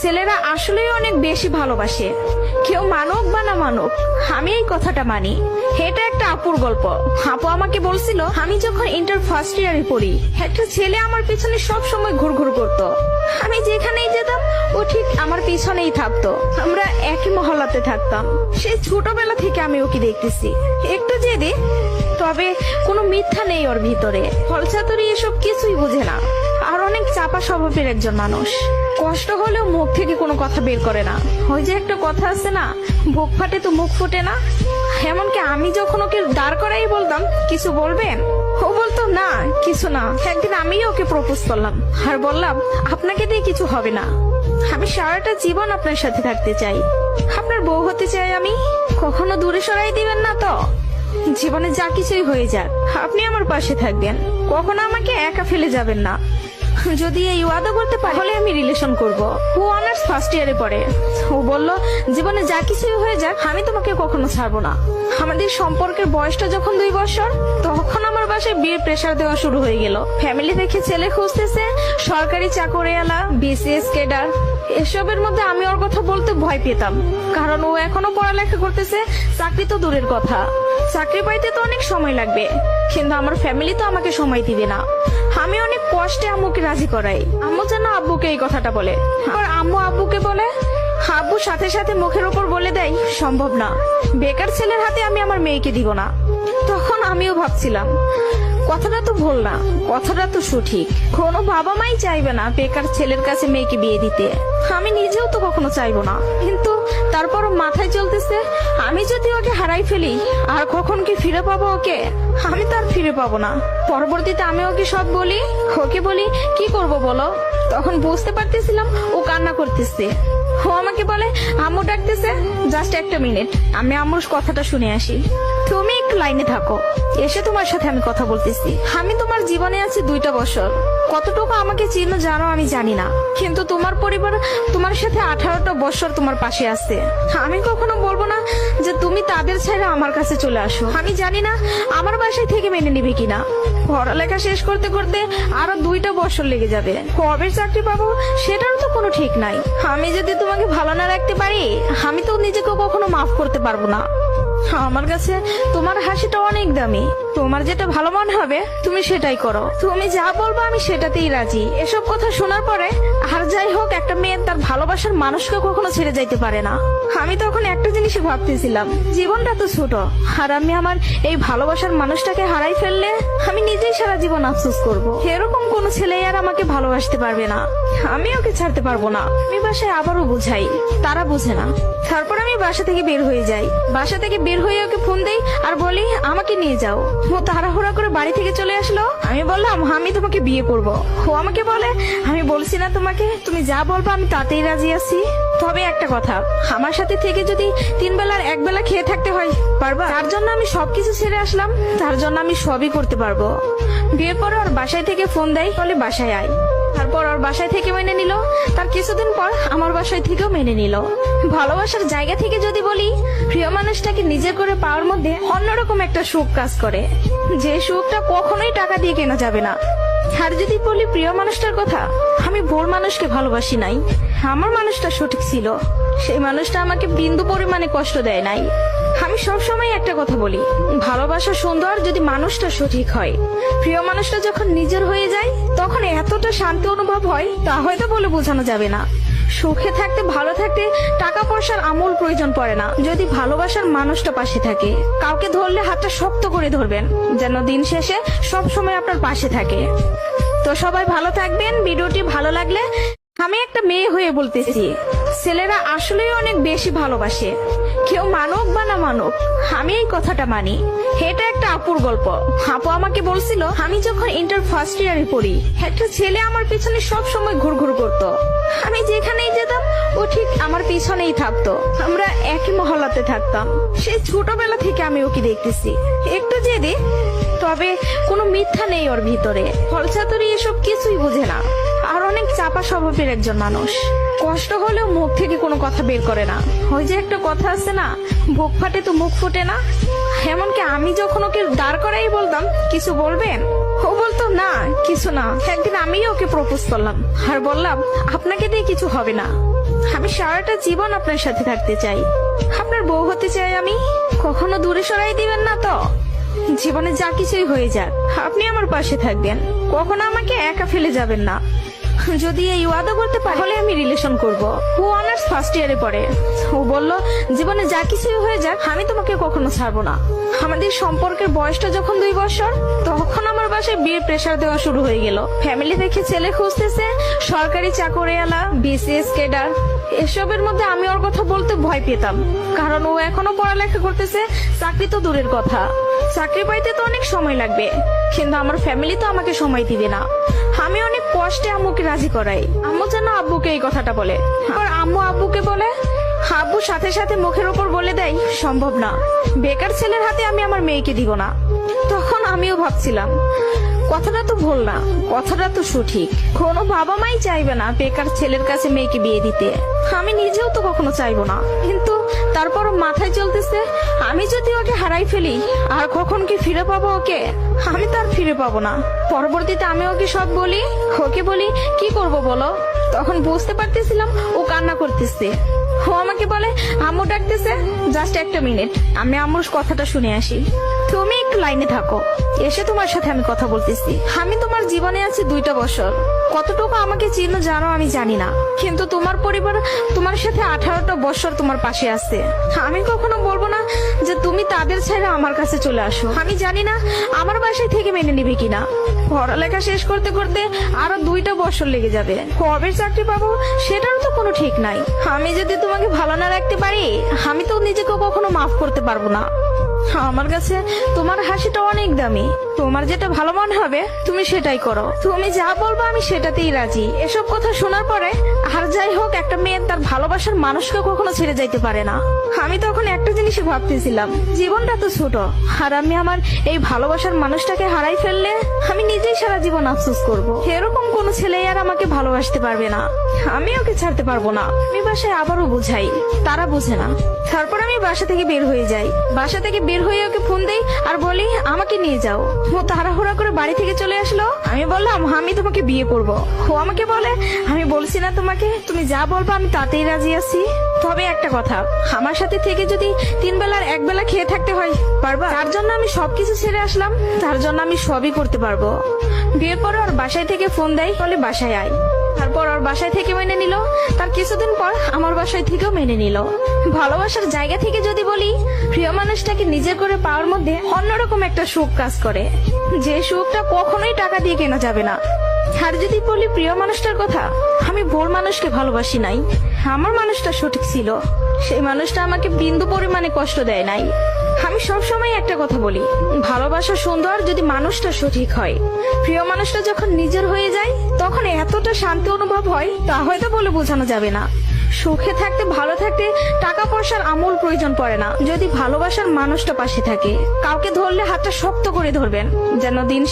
ছেলেরা আসলেই অনেক বেশি ভালোবাসে, কেউ মানুক বা না মানুক, আমি এই কথাটা মানি। এটা একটা আপুর গল্প। আপু আমাকে বলছিল, আমি যখন ইন্টার ফার্স্ট ইয়ারে পড়ি, একটা ছেলে আমার পিছনে সব সময় ঘুরঘুর করতো। আমি যেখানেই যেতাম ও ঠিক আমার পিছনেই থাকতো। আমরা একই মহল্লাতে থাকতাম। সেই ছোটবেলা থেকে আমি ওকে দেখতেছি। একটু জেদি, তবে কোনো মিথ্যা নেই ওর ভিতরে। ফলচাতুরি এসব কিছুই বুঝে না, আর অনেক চাপা স্বভাবের একজন মানুষ। কষ্ট হলেও মুখ থেকে কোনো কথা বের করে না। ওই যে একটা কথা আছে না, বুক ফাটে তো মুখ ফুটে না। এমনকি আমি যখন ওকে দাঁড় করাই বলতাম, কিছু বলবেন, ও বলতো না কিছু না। একদিন আমি ওকে প্রপোজ করলাম আর বললাম, আপনাকে দিয়ে কিছু হবে না, আমি সারাটা জীবন আপনার সাথে থাকতে চাই, আপনার বউ হতে চাই আমি। কখনো দূরে সরাই দিবেন না তো? জীবনে যা কিছুই হয়ে যাক, আপনি আমার পাশে থাকবেন, কখনো আমাকে একা ফেলে যাবেন না। যদি এই ওয়াদা করতে পারি তাহলে আমি রিলেশন করব। ও অনার্স ফার্স্ট ইয়ারে পড়ে। ও বলল, জীবনে যা কিছুই হয়ে যাক, আমি তোমাকে কখনো ছাড়বো না। আমাদের সম্পর্কের বয়সটা যখন 2 বছর, তখন আমার বাসায় বিয়ের প্রেসার দেওয়া শুরু হয়ে গেল। ফ্যামিলি দেখে ছেলে খুঁজতেছে, সরকারি চাকরিওয়ালা, বিসিএস ক্যাডার। এসবের মধ্যে আমি ওর কথা বলতে ভয় পেতাম, কারণ ও এখনো পড়ালেখা করতেছে। চাকরি তো দূরের কথা, চাকরি পাইতে তো অনেক সময় লাগবে, কিন্তু আমার ফ্যামিলি তো আমাকে সময় দিবে না। আমি অনেক কষ্টে আম্মুকে রাজি করাই। আম্মু যেন আব্বুকে এই কথাটা বলে, আর আম্মু আব্বুকে বলে। আব্বু সাথে সাথে মুখের উপর বলে দেয়, সম্ভব না, বেকার ছেলের হাতে আমি আমার মেয়েকে দিব না। তখন আমিও ভাবছিলাম, কথাটা তো ভুল না, কথাটা তো সঠিক। কোনো বাবা মাই চাইবে না বেকার ছেলের কাছে মেয়েকে বিয়ে দিতে। আমি নিজেও তো কখনো চাইবো না, কিন্তু তারপরও মাথায় চলতেছে, আমি যদি ওকে হারাই ফেলি, আর কখন কি ফিরে পাবো ওকে? আমি তো আর ফিরে পাবো না। পরবর্তীতে আমি ওকে সব বলি, ওকে বলি কি করব বলো। তখন বুঝতে পারতেছিলাম ও কান্না করতেছে। ও আমাকে বলে, আম্মু ডাকতেছে, জাস্ট একটা মিনিট, আমি আম্মুর কথাটা শুনে আসি, তুমি একটু লাইনে থাকো, এসে তোমার সাথে আমি কথা বলতেছি। আমি তোমার জীবনে আছি 2টা বছর, কতটুকু আমাকে চিনো জানো আমি জানি না, কিন্তু তোমার পরিবার তোমার সাথে 18টা বছর তোমার পাশে আছে। আমি কখনো বলবো না যে তুমি তাদের ছেড়ে আমার কাছে চলে আসো। আমি জানি না আমার বাসায় থেকে মেনে নিবে কিনা। পড়ালেখা শেষ করতে করতে আরো 2টা বছর লেগে যাবে, কবে চাকরি পাবো সেটারও তো কোনো ঠিক নাই। আমি যদি তোমাকে ভালো না রাখতে পারি, আমি তো নিজেকে কখনো মাফ করতে পারবো না। আমার কাছে তোমার হাসিটা অনেক দামি, তোমার যেটা ভালো মনে হবে তুমি সেটাই করো, তুমি যা বলবো আমি সেটাতেই রাজি। এসব কথা শোনার পরে, আর যাই হোক, একটা মেয়ে তার ভালোবাসার মানুষকে কখনো ছেড়ে যাইতে পারে না। আমি তখন একটা জিনিসই ভাবতেছিলাম, জীবনটা তো ছোট, আর আমি আমার এই ভালোবাসার মানুষটাকে হারাই ফেললে আমি নিজেই সারা জীবন আফসোস করব। এরকম কোন ছেলে আর আমাকে ভালোবাসতে পারবে না, আমি ওকে ছাড়তে পারবো না। আমি বাসায় আবারও বুঝাই, তারা বুঝে না। তারপর আমি বাসা থেকে বের হয়ে যাই। বাসা থেকে বের হয়ে ওকে ফোন দেই আর বলি, আমাকে নিয়ে যাও। ও তাড়াহুড়া করে বাড়ি থেকে চলে আসলো। আমি বললাম, আমি তোমাকে বিয়ে করব। ও আমাকে বলে, আমি বলছি না তোমাকে, তুমি যা বলবো আমি তাতেই রাজি আছি, তবে একটা কথা, আমার সাথে থেকে যদি 3 বেলার 1 বেলা খেয়ে থাকতে হয় পারবা? তার জন্য আমি সবকিছু ছেড়ে আসলাম, তার জন্য আমি সবই করতে পারবো। বিয়ের পরে ওর বাসায় থেকে ফোন দেয়, বলে বাসায় আয়। তারপর ওর বাসায় থেকে মেনে নিল, তার কিছুদিন পর আমার বাসায় থেকেও মেনে নিল। ভালোবাসার জায়গা থেকে যদি বলি, প্রিয় মানুষটাকে নিজের করে পাওয়ার মধ্যে অন্যরকম একটা সুখ কাজ করে, যে সুখটা কখনোই টাকা দিয়ে কেনা যাবে না। আর যদি বলি প্রিয় মানুষটার কথা, আমি ভুল মানুষকে ভালোবাসি নাই, আমার মানুষটা সঠিক ছিল। সেই মানুষটা আমাকে বিন্দু পরিমাণে কষ্ট দেয় নাই। আমি সবসময় একটা কথা বলি, ভালোবাসা সুন্দর যদি মানুষটা সঠিক হয়। প্রিয় মানুষটা যখন নিজের হয়ে যায়, তখন এতটা শান্তি অনুভব হয়, তা হয়তো বলে বোঝানো যাবে না। সুখে থাকতে, ভালো থাকতে টাকা পয়সার আমূল প্রয়োজন পড়ে না, যদি ভালোবাসার মানুষটা পাশে থাকে। কাউকে ধরলে হাতটা শক্ত করে ধরবেন, যেন দিন শেষে সব সময় আপনার পাশে থাকে। তো সবাই ভালো থাকবেন। ভিডিওটি ভালো লাগলে, আমি একটা মেয়ে হয়ে বলতেছি, ছেলেরা আসলেই অনেক বেশি ভালোবাসে, কেউ মানুক বা না মানুক, আমি এই কথাটা মানি। এটা একটা আপুর গল্প। আপু আমাকে বলছিল, আমি যখন ইন্টার ফার্স্ট ইয়ারে পড়ি, একটা ছেলে আমার পিছনে সব সময় ঘুরঘুর করতো। আমি যেখানেই যেতাম ও ঠিক আমার পিছনেই থাকতো। আমরা একই মহল্লাতে থাকতাম। সেই ছোটবেলা থেকে আমি ওকে দেখতেছি। একটু জেদি, তবে কোনো মিথ্যা নেই ওর ভিতরে। ফলচাতুরি এসব কিছুই বুঝে না, আর অনেক চাপা স্বভাবের একজন মানুষ। কষ্ট হলেও মুখ থেকে কোনো কথা বের করে না। ওই যে একটা কথা আছে না, বুক ফাটে তো মুখ ফুটে না। এমনকি আমি যখন ওকে দাঁড় করাই বলতাম, কিছু বলবেন, ও ও বলতো না কিছু না। একদিন আমিও ওকে প্রপোজ করলাম আর বললাম আপনাকে দিয়ে কিছু হবে না, আমি সারাটা জীবন আপনার সাথে থাকতে চাই, আপনার বউ হতে চাই আমি। কখনো দূরে সরাই দিবেন না তো? জীবনে যা কিছুই হয়ে যাক আপনি আমার পাশে থাকবেন, কখনো আমাকে একা ফেলে যাবেন না। যদি এই ওয়াদা করতে পারি তাহলে আমি রিলেশন করব। ও অনার্স ফার্স্ট ইয়ারে পড়ে। ও বলল জীবনে যা কিছুই হয়ে যাক আমি তোমাকে কখনো ছাড়বো না। আমাদের সম্পর্কের বয়সটা যখন 2 বছর, তখন আমার বাসায় বিয়ের প্রেসার দেওয়া শুরু হয়ে গেল। ফ্যামিলি দেখে ছেলে খুঁজতেছে, সরকারি চাকরিওয়ালা, বিসিএস ক্যাডার। এসবের মধ্যে আমি ওর কথা বলতে ভয় পেতাম, কারণ ও এখনো পড়ালেখা করতেছে, চাকরি তো দূরের কথা, চাকরি পাইতে তো অনেক সময় লাগবে। কিন্তু আমার ফ্যামিলি তো আমাকে সময় দিবে না। আমি অনেক কষ্টে আম্মুকে রাজি করাই। আম্মু যেন আব্বুকে এই কথাটা বলে, আর আম্মু আব্বুকে বলে। আব্বু সাথে সাথে মুখের উপর বলে দেয় সম্ভব না, বেকার ছেলের হাতে আমি আমার মেয়েকে দিব না। তখন আমিও ভাবছিলাম কথাটা তো ভুল না, কথাটা তো সঠিক। কোনো বাবা মাই চাইবে না বেকার ছেলের কাছে মেয়েকে বিয়ে দিতে, আমি নিজেও তো কখনো চাইবো না। কিন্তু তারপর মাথায় চলতেছে আমি যদি ওকে হারাই ফেলি আর কখন কি ফিরে পাবো ওকে? আমি তো আর ফিরে পাবো না। পরবর্তীতে আমি ওকে সব বলি, ওকে বলি কি করব বলো? তখন বুঝতে পারতেছিলাম ও কান্না করতেছে। ও আমাকে বলে আম্মু ডাকতেছে, জাস্ট একটা মিনিট, আমি আম্মুর কথাটা শুনে আসি, তুমি একটু লাইনে থাকো, এসে তোমার সাথে আমি কথা বলতেছি। আমি তোমার জীবনে আছি 2টা বছর, কতটুকু আমাকে চিনো জানো আমি জানি না, কিন্তু তোমার পরিবার তোমার সাথে 18টা বছর তোমার পাশে আছে। আমি কখনো বলবো না যে তুমি তাদের ছেড়ে আমার কাছে চলে আসো। আমি জানি না আমার বাসায় থেকে মেনে নিবে কিনা। পড়ালেখা শেষ করতে করতে আরো 2টা বছর লেগে যাবে, কবে চাকরি পাবো সেটারও তো কোনো ঠিক নাই। আমি যদি তোমাকে ভালো না রাখতে পারি আমি তো নিজেকে কখনো মাফ করতে পারবো না। আমার কাছে তোমার হাসিটা অনেক দামি, তোমার যেটা ভালো মনে হবে তুমি সেটাই করো, তুমি যা বলবো আমি সেটাতেই রাজি। এসব কথা শোনার পরে আর যাই হোক, একটা মেয়ে তার ভালোবাসার মানুষকে কখনো ছেড়ে যাইতে পারে না। আমি তখন একটা জিনিসই ভাবতেছিলাম, জীবনটা তো ছোট, আর আমি আমার এই ভালোবাসার মানুষটাকে হারাই ফেললে আমি নিজেই সারা জীবন আফসোস করব। এরকম কোন ছেলে আর আমাকে ভালোবাসতে পারবে না, আমি ওকে ছাড়তে পারবো না। আমি বাসায় আবারও বুঝাই, তারা বুঝে না। তারপর আমি বাসা থেকে বের হয়ে যাই, বাসা থেকে বের হয়ে ওকে ফোন দেই আর বলি আমাকে নিয়ে যাও। ও তাড়াহুড়া করে বাড়ি থেকে চলে আসলো। আমি বললাম আমি তোমাকে বিয়ে করব। ও আমাকে বলে আমি বলছি না তোমাকে, তুমি যা বলবো আমি তাতেই রাজি আছি, তবে একটা কথা, আমার সাথে থেকে যদি 3 বেলার 1 বেলা খেয়ে থাকতে হয় পারবা? তার জন্য আমি সবকিছু ছেড়ে আসলাম, তার জন্য আমি সবই করতে পারবো। বিয়ের পরে ওর বাসায় থেকে ফোন দেয়, বলে বাসায় আয়। তারপর ওর বাসায় থেকে মেনে নিল, তার কিছুদিন পর আমার বাসায় থেকেও মেনে নিল। ভালোবাসার জায়গা থেকে যদি বলি, প্রিয় মানুষটাকে নিজের করে পাওয়ার মধ্যে অন্যরকম একটা সুখ কাজ করে, যে সুখটা কখনোই টাকা দিয়ে কেনা যাবে না। আর যদি বলি প্রিয় মানুষটার কথা, আমি ভোর মানুষকে ভালোবাসি নাই, আমার মানুষটা সঠিক ছিল, সেই মানুষটা আমাকে বিন্দু পরিমাণে কষ্ট দেয় নাই। আমি সবসময় একটা কথা বলি, ভালোবাসা সুন্দর যদি মানুষটা সঠিক হয়। প্রিয় মানুষটা যখন নিজের হয়ে যায় তখন এতটা শান্তি অনুভব হয় তা হয়তো বলে বোঝানো যাবে না। সুখে থাকতে ভালো থাকতে টাকা পয়সার আমূল প্রয়োজন পড়ে না, যদি ভালোবাসার মানুষটা পাশে থাকে। কাউকে ধরলে হাতটা শক্ত করে ধরবেন, যেন দিন